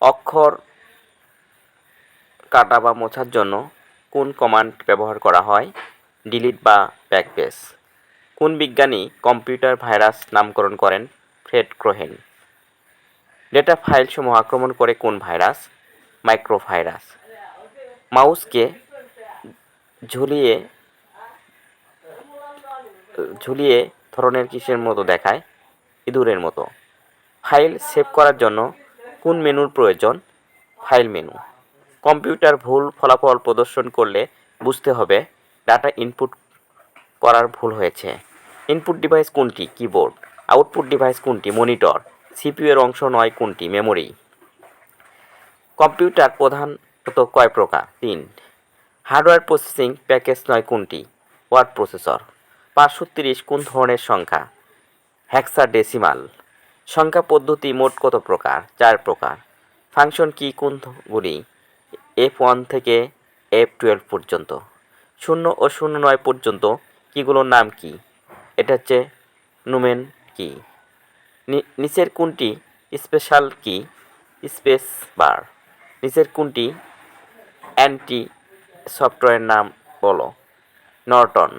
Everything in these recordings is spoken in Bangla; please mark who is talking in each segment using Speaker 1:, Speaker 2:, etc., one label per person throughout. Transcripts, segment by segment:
Speaker 1: অক্ষর কাটা বা মোছার জন্য কোন কমান্ড ব্যবহার করা হয়? ডিলিট বা ব্যাকস্পেস। কোন বিজ্ঞানী কম্পিউটার ভাইরাস নামকরণ করেন? ফ্রেড ক্রোহেন। ডেটা ফাইলসমূহ আক্রমণ করে কোন ভাইরাস? মাইক্রোভাইরাস। মাউসকে ঝুলিয়ে ঝুলিয়ে ধরনের কিসের মতো দেখায়? ইঁদুরের মতো। ফাইল সেভ করার জন্য কোন মেনুর প্রয়োজন? File menu. কম্পিউটার ভুল ফলাফল প্রদর্শন করলে বুঝতে হবে ডাটা ইনপুট করার ভুল হয়েছে। ইনপুট ডিভাইস কোনটি? কিবোর্ড। আউটপুট ডিভাইস কোনটি? মনিটর। সিপিইউ এর অংশ নয় কোনটি? মেমোরি। কম্পিউটার প্রধানত কয় প্রকার? 3। হার্ডওয়্যার প্রসেসিং প্যাকেজ নয় কোনটি? Word processor. 530 কোন ধরনের সংখ্যা? হেক্সাডেসিমাল। সংখ্যা পদ্ধতি মোট কত প্রকার? 4 প্রকার। ফাংশন কি কোনগুলি? F1 থেকে F12 পর্যন্ত। 0 ও 09 পর্যন্ত কিগুলোর নাম কি? এটা হচ্ছে নুমেন কি। নিচের কোনটি স্পেশাল কি? Space bar. নিচের কোনটি অ্যান্টি সফটওয়্যার নাম বলো? নর্টন।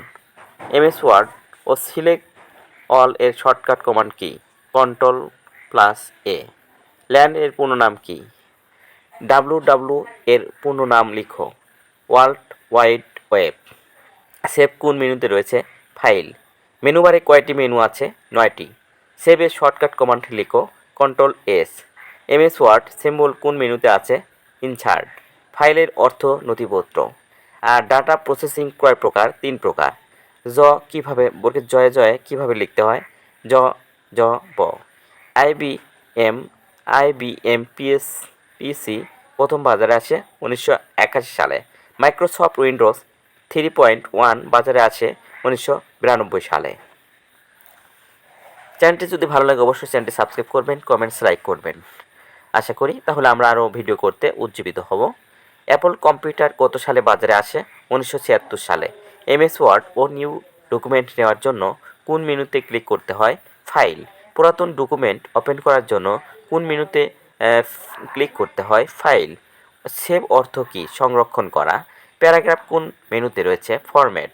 Speaker 1: এমএস ওয়ার্ড ও সিলেক্ট অল এর শর্টকাট কমান্ড কি? Ctrl+A। ল্যান এর পূর্ণ নাম কি? www এর পূর্ণ নাম লিখো। World wide web. সেভ কোন মেনুতে রয়েছে? ফাইল। মেনু বারে কয়টি মেনু আছে? 9টি। সেভের শর্টকাট কমান্ড লিখো Ctrl+S। এমএস ওয়ার্ড সিম্বল কোন মেনুতে আছে? ইনসার্ট। ফাইলের অর্থ নথিপত্র। আর ডাটা প্রসেসিং কয় প্রকার? 3 প্রকার। কিভাবে বর্গের জয়ে জয়ে কিভাবে লিখতে হয়? জ জ ব। আইবিএম আইবিএম পিসি প্রথম বাজারে আসে 1981 সালে। মাইক্রোসফট উইন্ডোজ 3.1 বাজারে আসে 1992 সালে। চ্যানেলটি যদি ভালো লাগে অবশ্যই চ্যানেলটি সাবস্ক্রাইব করবেন, কমেন্টস লাইক করবেন। আশা করি তাহলে আমরা আরও ভিডিও করতে উজ্জীবিত হব। অ্যাপল কম্পিউটার কত সালে বাজারে আসে? 1976 সালে। এমএস ওয়ার্ড ও নিউ ডকুমেন্ট নেওয়ার জন্য কোন মেনুতে ক্লিক করতে হয়? ফাইল। পুরাতন ডকুমেন্ট ওপেন করার জন্য কোন মেনুতে ক্লিক করতে হয়? ফাইল। সেভ অর্থ কী? সংরক্ষণ করা। প্যারাগ্রাফ কোন মেনুতে রয়েছে? ফরম্যাট।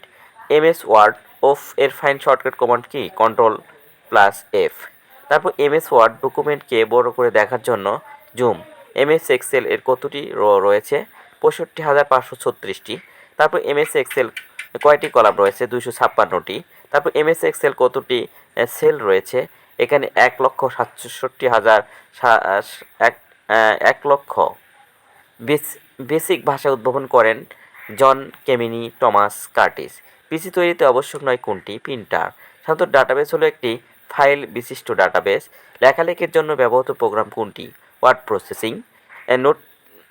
Speaker 1: এমএস ওয়ার্ড এর ফাইন শর্টকাট কমান্ড কি? Ctrl+F। তারপর এমএস ওয়ার্ড ডকুমেন্টকে বড় করে দেখার জন্য জুম। এমএস এক্সেল এর কতটি রো রয়েছে? 65,536টি। তারপর এমএস এক্সেল কয়টি কলাম রয়েছে? 256টি। তারপর এমএস এক্সেল কতটি সেল রয়েছে? এখানে 1,67,000 এক লক্ষ। বেসিক ভাষা উদ্ভাবন করেন জন কেমিনি টমাস কার্টিস। পিসি তৈরিতে আবশ্যক নয় কোনটি? প্রিন্টার। সাধারণত ডাটাবেস হলো একটি ফাইল বিশিষ্ট ডাটাবেস। লেখালেখির জন্য ব্যবহৃত প্রোগ্রাম কোনটি? Word processing.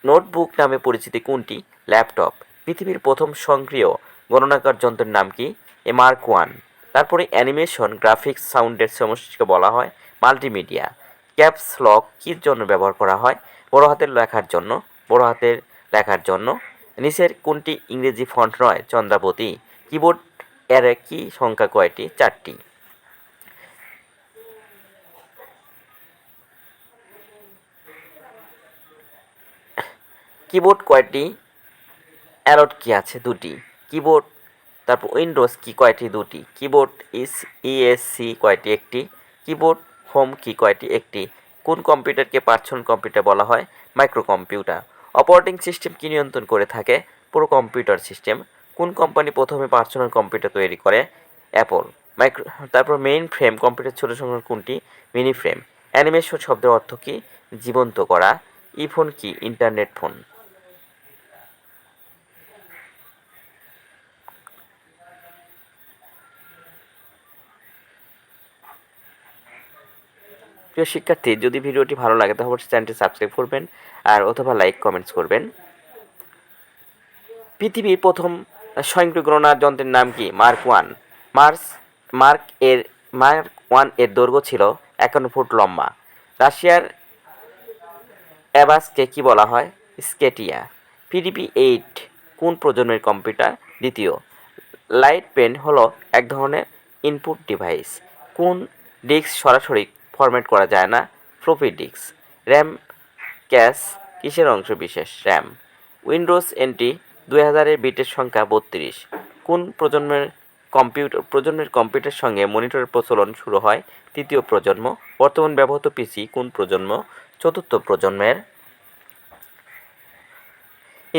Speaker 1: নোটবুক নামে পরিচিতি কোনটি? ল্যাপটপ। পৃথিবীর প্রথম সক্রিয় গণনাকার যন্ত্রের নাম কি? মার্ক 1। তারপরে অ্যানিমেশন গ্রাফিক্স সাউন্ডের সমষ্টিকে বলা হয় মাল্টিমিডিয়া। ক্যাপস লক কির জন্য ব্যবহার করা হয়? বড় হাতের লেখার জন্য। বড় হাতের লেখার জন্য। নিচের কোনটি ইংরেজি ফন্ট নয়? চন্দ্রাবতী। কিবোর্ড এর কি সংখ্যা কয়টি? 4টি। কিবোর্ড কয়টি? অ্যারোট কি আছে? 2টি। কিবোর্ড তারপর উইন্ডোজ কি কয়টি? 2টি। কিবোর্ড ইএসসি কয়টি? 1টি। কিবোর্ড হোম কি কয়টি? 1টি। কোন কম্পিউটারকে পার্সোনাল কম্পিউটার বলা হয়? Micro computer. অপারেটিং সিস্টেম কি নিয়ন্ত্রণ করে থাকে? পুরো কম্পিউটার সিস্টেম। কোন কোম্পানি প্রথমে পার্সোনাল কম্পিউটার তৈরি করে? অ্যাপল। তারপর মেইন ফ্রেম কম্পিউটার ছোট সংখ্যা কোনটি? Mini frame. অ্যানিমেশন শব্দের অর্থ কি? জীবন্ত করা। ফোন কি? Internet phone. প্রিয় শিক্ষার্থী, যদি ভিডিওটি ভালো লাগে তাহলে অবশ্যই চ্যানেলটি সাবস্ক্রাইব করবেন আর অথবা লাইক কমেন্টস করবেন। পৃথিবীর প্রথম স্বয়ংক্রিয় গণনা যন্ত্রের নাম কি? মার্ক 1। মার্ক 1 এর দৈর্ঘ্য ছিল 51 ফুট লম্বা। রাশিয়ার অ্যাবাসকে কি বলা হয়? স্কেটিয়া। পিডিপি 8 কোন প্রজন্মের কম্পিউটার? দ্বিতীয়। লাইট পেন হলো এক ধরনের ইনপুট ডিভাইস। কোন ডিস্ক সরাসরি ফরম্যাট করা যায় না? Floppy disk. র্যাম ক্যাশ কিসের অংশ বিশেষ? র্যাম। উইন্ডোজ এনটি 2000-এর বিটের সংখ্যা 32। কোন প্রজন্মের কম্পিউটারের সঙ্গে মনিটরের প্রচলন শুরু হয়? তৃতীয় প্রজন্ম। বর্তমান ব্যবহৃত পিসি কোন প্রজন্ম? চতুর্থ প্রজন্মের।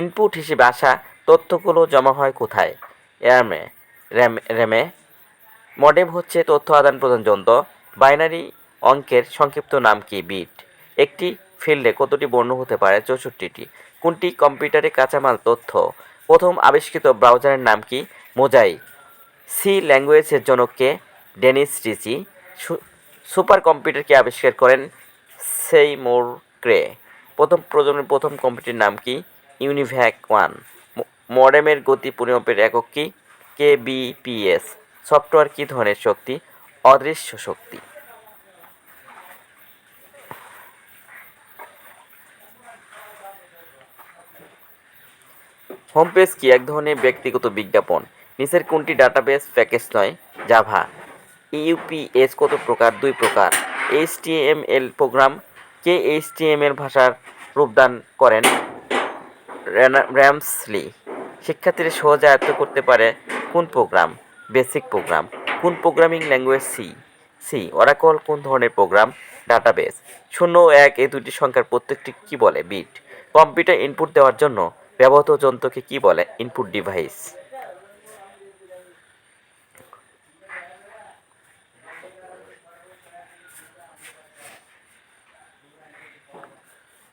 Speaker 1: ইনপুট হিসেবে আসা তথ্যগুলো জমা হয় কোথায়? র্যামে। র্যামে। মডেম হচ্ছে তথ্য আদান প্রদান যন্ত্র। বাইনারি অঙ্কের সংক্ষিপ্ত নাম কি? বিট। একটি ফিল্ডে কতটি বর্ণ হতে পারে? 64টি। কোনটি কম্পিউটারে কাঁচামাল তথ্য? প্রথম আবিষ্কৃত ব্রাউজারের নাম কি? মোজাইক। সি ল্যাঙ্গুয়েজের জনককে? Dennis Ritchie. সুপার কম্পিউটারকে আবিষ্কার করেন সেইমুর ক্রে। প্রথম প্রজন্মের প্রথম কম্পিউটারের নাম কি? ইউনিভ্যাক 1। মডেমের গতি পরিমাপের একক কি? কেবিপিএস। সফটওয়্যার কী ধরনের শক্তি? অদৃশ্য শক্তি। হোম পেজ কি? এক ধরনের ব্যক্তিগত বিজ্ঞাপন। নিচের কোনটি ডাটাবেস প্যাকেজ নয়? জাভা। ইউপিএস কত প্রকার? 2 প্রকার। এইচটিএমএল প্রোগ্রাম কে এইচটিএমএল ভাষার রূপদান করেন? র্যামসলি। শিক্ষার্থীরা সহজে আয়ত্ত করতে পারে কোন প্রোগ্রাম? Basic program. কোন প্রোগ্রামিং ল্যাঙ্গুয়েজ? সি। অরাকল কোন ধরনের প্রোগ্রাম? ডাটাবেস। 0 ও 1 এই দুটি সংখ্যার প্রত্যেকটি কি বলে? বিট। কম্পিউটার ইনপুট দেওয়ার জন্য ব্যবহৃত যন্ত্রকে কি বলে? Input device.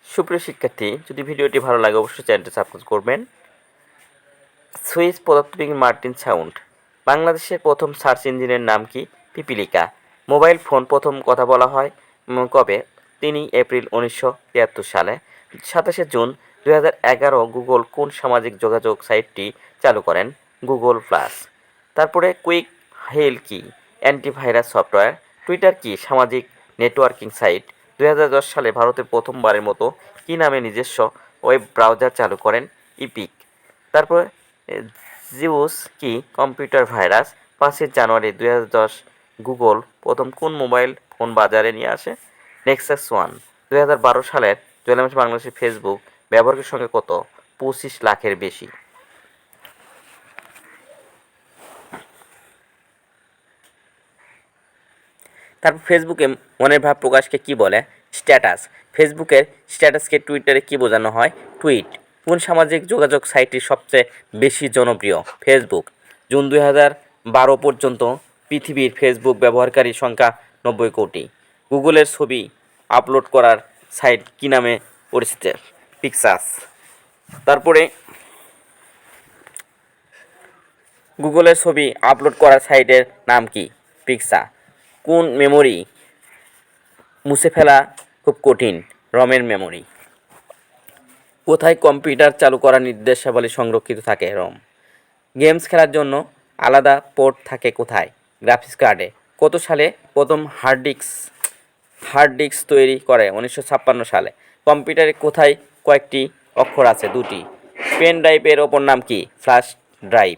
Speaker 1: সুপ্রিয় শিক্ষার্থী, যদি ভিডিওটি ভালো লাগে অবশ্যই চ্যানেলটি সাবস্ক্রাইব করবেন। সুইস পদার্থবিজ্ঞানী মার্টিন সাউন্ড। বাংলাদেশের প্রথম সার্চ ইঞ্জিনের নাম কি? পিপিলিকা। মোবাইল ফোন প্রথম কথা বলা হয় কবে? 3 এপ্রিল 1973 সালে। 27 জুন 2011 গুগল কোন সামাজিক যোগাযোগ সাইটটি চালু করেন? Google plus. তারপরে কুইক হেল কি? Antivirus software. টুইটার কি? সামাজিক নেটওয়ার্কিং সাইট। 2010 সালে ভারতের প্রথমবারের মতো কি নামে নিজস্ব ওয়েব ব্রাউজার চালু করেন? ইপিক। তারপরে জিউস কি? Computer virus. 5 জানুয়ারি 2010 গুগল প্রথম কোন মোবাইল ফোন বাজারে নিয়ে আসে? নেক্সাস 1। 2012 সালের জুলাই মাসে বাংলাদেশের ফেসবুক ব্যবহারকারীর সংখ্যা কত? 25 লাখের বেশি। তারপর ফেসবুকে মনের ভাব প্রকাশকে কি বলে? স্ট্যাটাস। ফেসবুকের স্ট্যাটাসকে টুইটারে কি বোঝানো হয়? টুইট। কোন সামাজিক যোগাযোগ সাইটটি সবচেয়ে বেশি জনপ্রিয়? ফেসবুক। জুন 2012 পর্যন্ত পৃথিবীর ফেসবুক ব্যবহারকারীর সংখ্যা 90 কোটি। গুগলের ছবি আপলোড করার সাইট কি নামে পরিচিত? পিক্সাস। তারপরে গুগলের ছবি আপলোড করার সাইটের নাম কি? পিক্সা। কোন মেমোরি মুছে ফেলা খুব কঠিন? রমের মেমোরি। কোথায় কম্পিউটার চালু করার নির্দেশাবলী সংরক্ষিত থাকে? রম। গেমস খেলার জন্য আলাদা পোর্ট থাকে কোথায়? গ্রাফিক্স কার্ডে। কত সালে প্রথম হার্ড ডিস্ক তৈরি করে? 1956 সালে। কম্পিউটারে কোথায় কয়েকটি অক্ষর আছে? 2টি। পেন ড্রাইভের অপর নাম কি? Flash drive.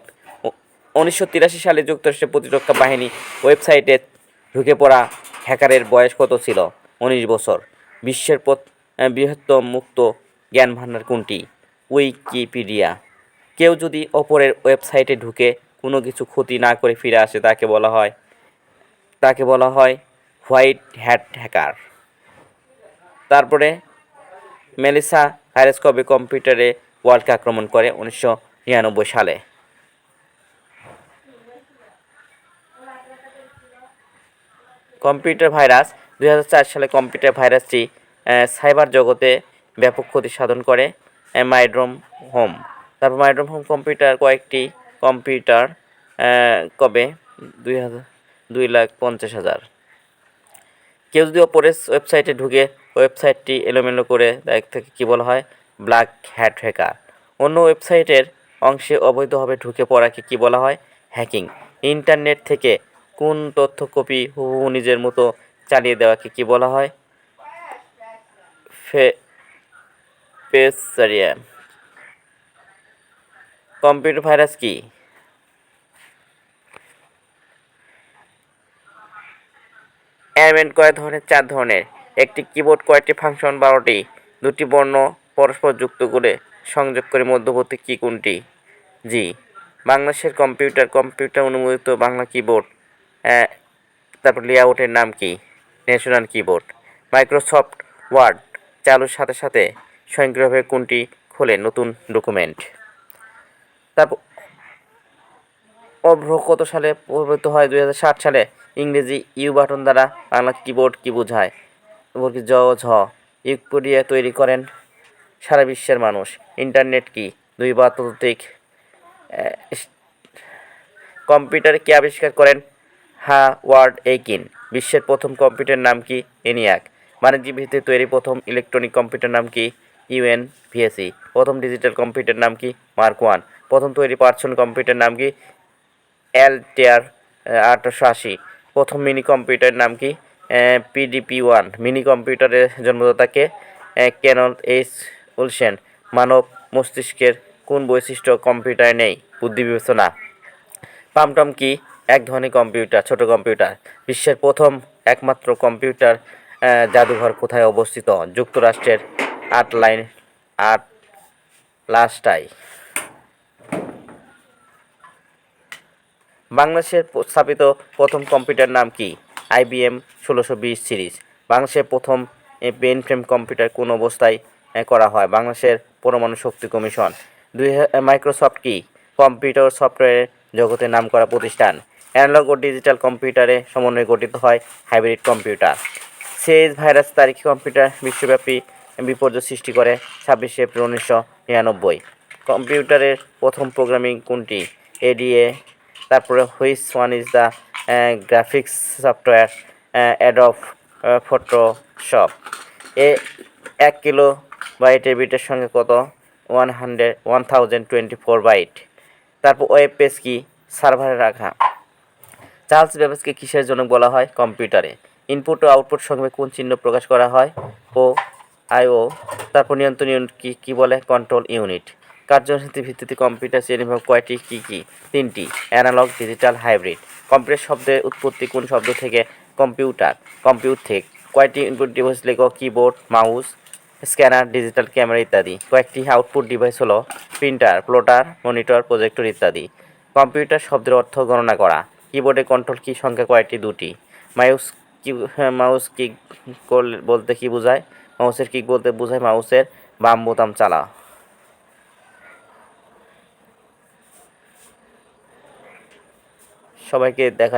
Speaker 1: 1983 সালে যুক্তরাষ্ট্রের প্রতিরক্ষা বাহিনী ওয়েবসাইটে ঢুকে পড়া হ্যাকারের বয়স কত ছিল? 19 বছর। বিশ্বের বৃহত্তম মুক্ত জ্ঞান ভাণ্ডার কোনটি? উইকিপিডিয়া। কেউ যদি অপরের ওয়েবসাইটে ঢুকে কোনো কিছু ক্ষতি না করে ফিরে আসে তাকে বলা হয় হোয়াইট হ্যাট হ্যাকার। তারপরে মেলিসা ভাইরাস কবে কম্পিউটারে ওয়ার্ল্ডকে আক্রমণ করে? 1999 সালে। Computer virus. 2004 সালে কম্পিউটার ভাইরাসটি সাইবার জগতে ব্যাপক ক্ষতি সাধন করে। মাইড্রোম হোম। তারপর মাইড্রোম হোম কয়েকটি কম্পিউটার কবে? 2,50,000। কেউ যদি অপরের ওয়েবসাইটে ঢুকে ওয়েবসাইটটি এলোমেলো করে তাকে কী বলা হয়? Black hat hacker. অন্য ওয়েবসাইটের অংশে অবৈধভাবে ঢুকে পড়াকে কী বলা হয়? হ্যাকিং। ইন্টারনেট থেকে কোন তথ্য কপি হুবহু নিজের মতো চালিয়ে দেওয়াকে কী বলা হয়? পেসারিয়া। কম্পিউটার ভাইরাস কি? অ্যারমেন্ট কয় ধরনের? 4 ধরনের। একটি কিবোর্ড কয়টি ফাংশন? 12টি। দুটি বর্ণ পরস্পর যুক্ত করে সংযোগ করে মধ্যবর্তী কী কোনটি? জি। বাংলাদেশের কম্পিউটার অনুমোদিত বাংলা কিবোর্ড তারপর লেআউটের নাম কি? National keyboard. মাইক্রোসফট ওয়ার্ড চালুর সাথে সাথে স্বয়ংক্রিয়ভাবে কোনটি খোলে? নতুন ডকুমেন্ট। তারপর অভ্র কত সালে প্রবর্তিত হয়? 2007 সালে। ইংরেজি ইউ বাটন দ্বারা বাংলা কিবোর্ড কি বোঝায়? জ ঝ। উইকিপিডিয়া তৈরি করেন সারা বিশ্বের মানুষ। ইন্টারনেট কি? দুই বা ততোধিক। কম্পিউটার কে আবিষ্কার করেন? Howard Aiken. বিশ্বের প্রথম কম্পিউটার নাম কি? এনিয়াক। বাণিজ্যিক ভিত্তিতে তৈরি প্রথম ইলেকট্রনিক কম্পিউটার নাম কি? ইউএনভিএসি। প্রথম ডিজিটাল কম্পিউটার নাম কি? Mark one. প্রথম তৈরি পার্সোনাল কম্পিউটার নাম কি? অ্যালটেয়ার 1880। প্রথম মিনি কম্পিউটারের নাম কি? পিডিপি-1। মিনি কম্পিউটারের জন্মদাতাকে কেনল এইচ উলসেন। মানব মস্তিষ্কের কোন বৈশিষ্ট্য কম্পিউটারে নেই? বুদ্ধি বিবেচনা। পামটম কি? এক ধরনের কম্পিউটার, ছোট কম্পিউটার। বিশ্বের প্রথম একমাত্র কম্পিউটার জাদুঘর কোথায় অবস্থিত? যুক্তরাষ্ট্রের আটলান্টায়। বাংলাদেশের স্থাপিত প্রথম কম্পিউটার নাম কি? IBM 1620 series. বাংলাদেশের প্রথম মেইনফ্রেম কম্পিউটার কোন অবস্থায় করা হয়? বাংলাদেশের পরমাণু শক্তি কমিশন। মাইক্রোসফট কি? কম্পিউটার সফটওয়্যার জগতের নামকরা প্রতিষ্ঠান। অ্যানালগ ও ডিজিটাল কম্পিউটারে সমন্বয়ে গঠিত হয় হাইব্রিড কম্পিউটার। সেজ ভাইরাস তারিখে কম্পিউটার বিশ্বব্যাপী বিপর্যয় সৃষ্টি করে 26 এপ্রিল 1999। কম্পিউটারের প্রথম প্রোগ্রামিং কোনটি? এডিএ। তারপরে which one is the graphics software? Adobe Photoshop. 1 kilo বাইটের বিটের সঙ্গে কত? 1024 বাইট। তারপর ওয়েব পেজ কি? সার্ভারে রাখা। চার্লস বেবেজকে কিসের জনক বলা হয়? কম্পিউটারে। ইনপুট ও আউটপুট সংগ্রহে কোন চিহ্ন প্রকাশ করা হয়? আইও। তারপর নিয়ন্ত্রণ ইউনিট কি বলে? Control unit. কার্যনীতির ভিত্তিতে কম্পিউটার শ্রেণীবিভাগ কয়টি? কি? 3টি। Analogue, digital, hybrid. কম্পিউটার শব্দের উৎপত্তি কোন শব্দ থেকে? কম্পিউট থেকে। কয়টি ইনপুট ডিভাইস লেখো? Keyboard, mouse, scanner, digital camera ইত্যাদি। কয়েকটি আউটপুট ডিভাইস হলো? প্রিন্টার, প্লটার, মনিটর, প্রজেক্টর ইত্যাদি। কম্পিউটার শব্দের অর্থ গণনা করা। কিবোর্ডে কন্ট্রোল কি সংখ্যা কয়টি? 2টি। মাউস কিক বলতে কি বোঝায়? মাউসের কিক বলতে বোঝায় মাউসের বাম বোতাম চালা। সবাইকে দেখা